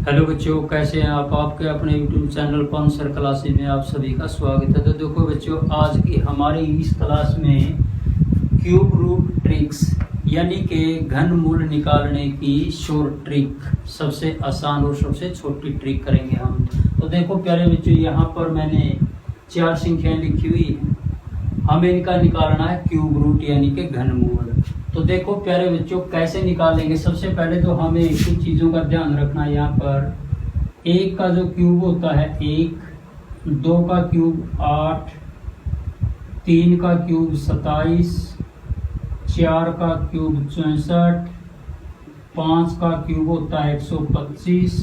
Hello बच्चों, कैसे हैं आप। आपके अपने यूट्यूब चैनल पॉन्सर क्लासेस में आप सभी का स्वागत है। तो देखो बच्चों, आज की हमारी इस क्लास में क्यूब रूट ट्रिक्स यानी कि घन मूल निकालने की शॉर्ट ट्रिक, सबसे आसान और सबसे छोटी ट्रिक करेंगे हम। तो देखो प्यारे बच्चों, यहाँ पर मैंने 4 संख्याएं लिखी हुई हैं। हमें इनका निकालना है क्यूब रूट यानी कि घन मूल। तो देखो प्यारे बच्चों, कैसे निकालेंगे। सबसे पहले तो हमें कुछ चीज़ों का ध्यान रखना है। यहाँ पर 1 का जो क्यूब होता है 1, 2 का क्यूब 8, 3 का क्यूब 27, 4 का क्यूब 64, 5 का क्यूब होता है 125,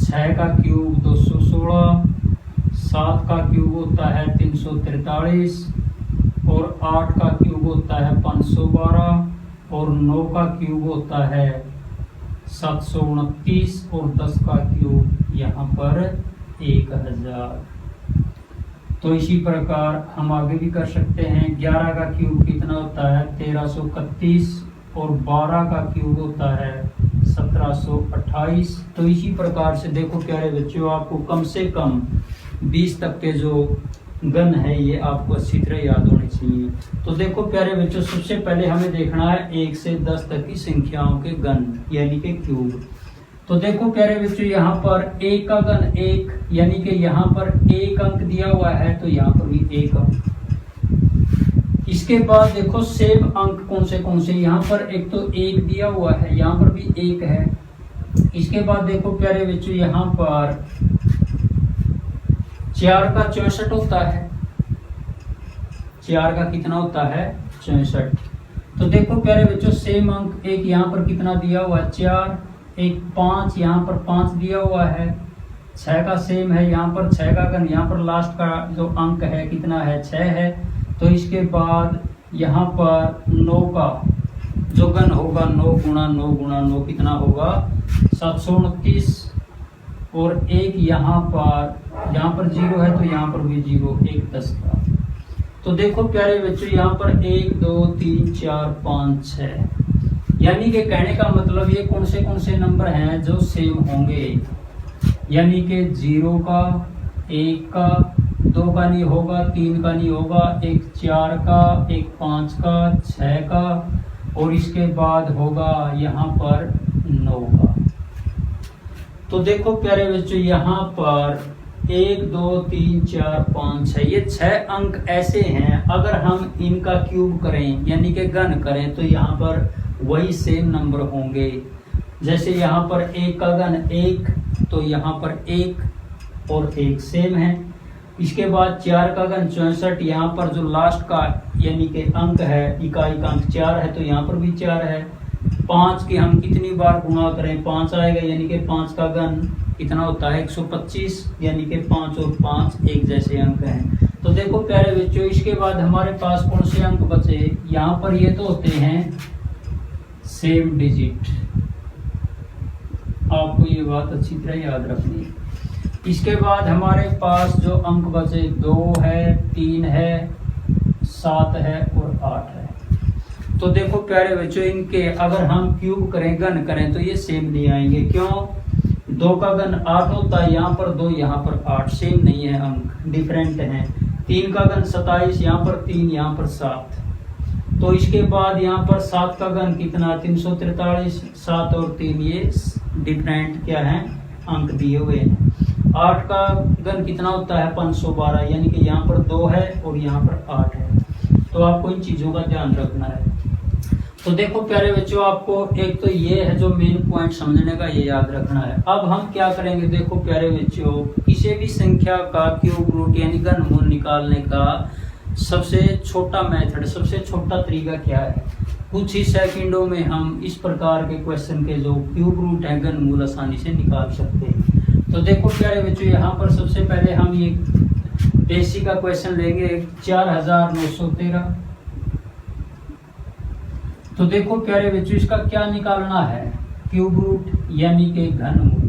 6 का क्यूब 216, 7 का क्यूब होता है 343 और 8 का क्यूब होता है 512 और 9 का क्यूब होता है 729 और 10 का क्यूब यहाँ पर 1000। तो इसी प्रकार हम आगे भी कर सकते हैं। 11 का क्यूब कितना होता है 1331 और 12 का क्यूब होता है 1728। तो इसी प्रकार से देखो प्यारे बच्चों, आपको कम से कम 20 तक के जो घन है ये आपको अच्छी तरह याद होनी चाहिए। तो देखो प्यारे बच्चों, सबसे पहले हमें देखना है 1 से 10 तक की संख्याओं के घन यानी कि क्यूब। तो देखो प्यारे बच्चों, यहाँ पर 1 का घन 1 यानी कि यहाँ पर 1 अंक दिया हुआ है, तो यहाँ पर भी 1 अंक। इसके बाद देखो सेम अंक कौन से, यहाँ पर एक तो 1 दिया हुआ है, यहाँ पर भी 1 है। इसके बाद देखो प्यारे बच्चों, यहाँ पर 4 का 64 होता है। 4 का कितना होता है 64। तो देखो प्यारे बच्चों, सेम अंक एक यहाँ पर कितना दिया हुआ है 4, एक 5, यहाँ पर 5 दिया हुआ है। 6 का सेम है, यहाँ पर 6 का घन, यहाँ पर लास्ट का जो अंक है कितना है 6 है। तो इसके बाद यहाँ पर 9 का जो घन होगा 9 गुणा 9 गुणा 9 कितना होगा 729 और एक यहाँ पर 0 है, तो यहाँ पर भी 0, 1 10 का। तो देखो प्यारे बच्चों, यहाँ पर 1 2 3 4 5 6 यानी कि कहने का मतलब ये कौन से नंबर हैं जो सेम होंगे, यानी कि 0 का, 1 का, 2 का नहीं होगा, 3 का नहीं होगा, एक 4 का, एक 5 का, 6 का और इसके बाद होगा यहाँ पर 9 का। तो देखो प्यारे बच्चों, यहाँ पर 1 2 3 4 5 6 ये 6 अंक ऐसे हैं, अगर हम इनका क्यूब करें यानी कि घन करें तो यहाँ पर वही सेम नंबर होंगे। जैसे यहाँ पर 1 का घन 1, तो यहाँ पर 1 और 1 सेम है। इसके बाद 4 का घन 64, यहाँ पर जो लास्ट का यानी कि अंक है इकाई का अंक 4 है, तो यहाँ पर भी 4 है। 5 की हम कितनी बार गुणा करें 5 आएगा, यानी कि 5 का घन कितना होता है 125, यानी कि 5 और 5 एक जैसे अंक हैं। तो देखो प्यारे बच्चों, इसके बाद हमारे पास कौन से अंक बचे, यहाँ पर ये तो होते हैं सेम डिजिट। आपको ये बात अच्छी तरह याद रखनी है। इसके बाद हमारे पास जो अंक बचे 2 है, 3 है, 7 है और 8 है। तो देखो प्यारे बच्चों, इनके अगर हम क्यूब करें घन करें तो ये सेम नहीं आएंगे। क्यों? 2 का घन 8 होता है, यहाँ पर 2 यहाँ पर 8, सेम नहीं है, अंक डिफरेंट हैं। 3 का घन 27, यहाँ पर 3 यहाँ पर 7। तो इसके बाद यहाँ पर 7 का घन कितना 343, 7 और 3 ये डिफरेंट क्या है अंक दिए हुए हैं। 8 का घन कितना होता है 512, यानी कि यहाँ पर 2 है और यहाँ पर 8 है। तो आपको इन चीज़ों का ध्यान रखना है। तो देखो प्यारे बच्चों, आपको एक तो ये है जो मेन पॉइंट समझने का, ये याद रखना है। अब हम क्या करेंगे, देखो प्यारे बच्चों, किसी भी संख्या का क्यूब रूट यानी घन मूल निकालने का सबसे छोटा मेथड, सबसे छोटा तरीका क्या है। कुछ ही सेकंडों में हम इस प्रकार के क्वेश्चन के जो क्यूब रूट है घन मूल आसानी से निकाल सकते हैं। तो देखो प्यारे बच्चों, यहाँ पर सबसे पहले हम ये बेसिक का क्वेश्चन लेंगे 4913। तो देखो प्यारे बच्चों, इसका क्या निकालना है क्यूब रूट यानी कि घन मूल।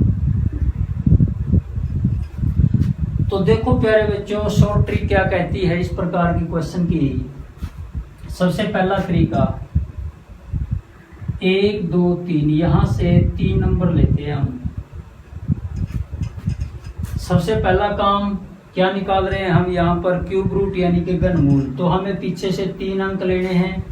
तो देखो प्यारे बच्चों, शॉर्ट ट्रिक क्या कहती है इस प्रकार के क्वेश्चन की। सबसे पहला तरीका 1 2 3, यहां से 3 नंबर लेते हैं हम। सबसे पहला काम क्या निकाल रहे हैं हम यहाँ पर, क्यूब रूट यानी कि घनमूल। तो हमें पीछे से 3 अंक लेने हैं,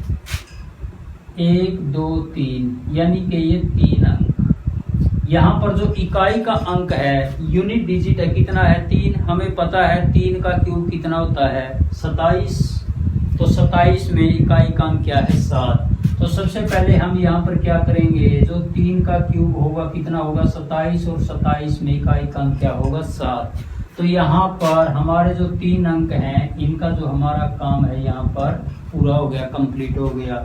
1 2 3, यानी कि ये 3 अंक। यहाँ पर जो इकाई का अंक है, यूनिट डिजिट है, कितना है 3। हमें पता है 3 का क्यूब कितना होता है 27। तो 27 में इकाई का अंक क्या है 7। तो सबसे पहले हम यहाँ पर क्या करेंगे, जो 3 का क्यूब होगा कितना होगा 27, और 27 में इकाई का अंक क्या होगा 7। तो यहाँ पर हमारे जो 3 अंक हैं, इनका जो हमारा काम है यहाँ पर पूरा हो गया, कंप्लीट हो गया।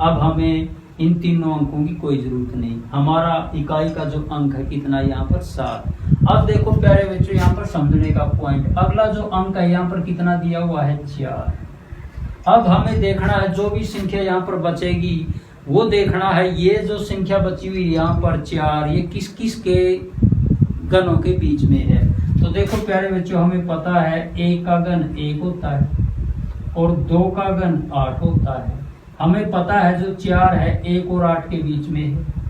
अब हमें इन तीनों अंकों की कोई जरूरत नहीं, हमारा इकाई का जो अंक है कितना यहाँ पर 7। अब देखो प्यारे बच्चों, यहाँ पर समझने का पॉइंट, अगला जो अंक है यहाँ पर कितना दिया हुआ है 4। अब हमें देखना है जो भी संख्या यहाँ पर बचेगी वो देखना है, ये जो संख्या बची हुई यहाँ पर 4, ये किस किस के गणों के बीच में है। तो देखो प्यारे बच्चों, हमें पता है 1 का घन 1 होता है और 2 का घन 8 होता है। हमें पता है जो 4 है 1 और 8 के बीच में है।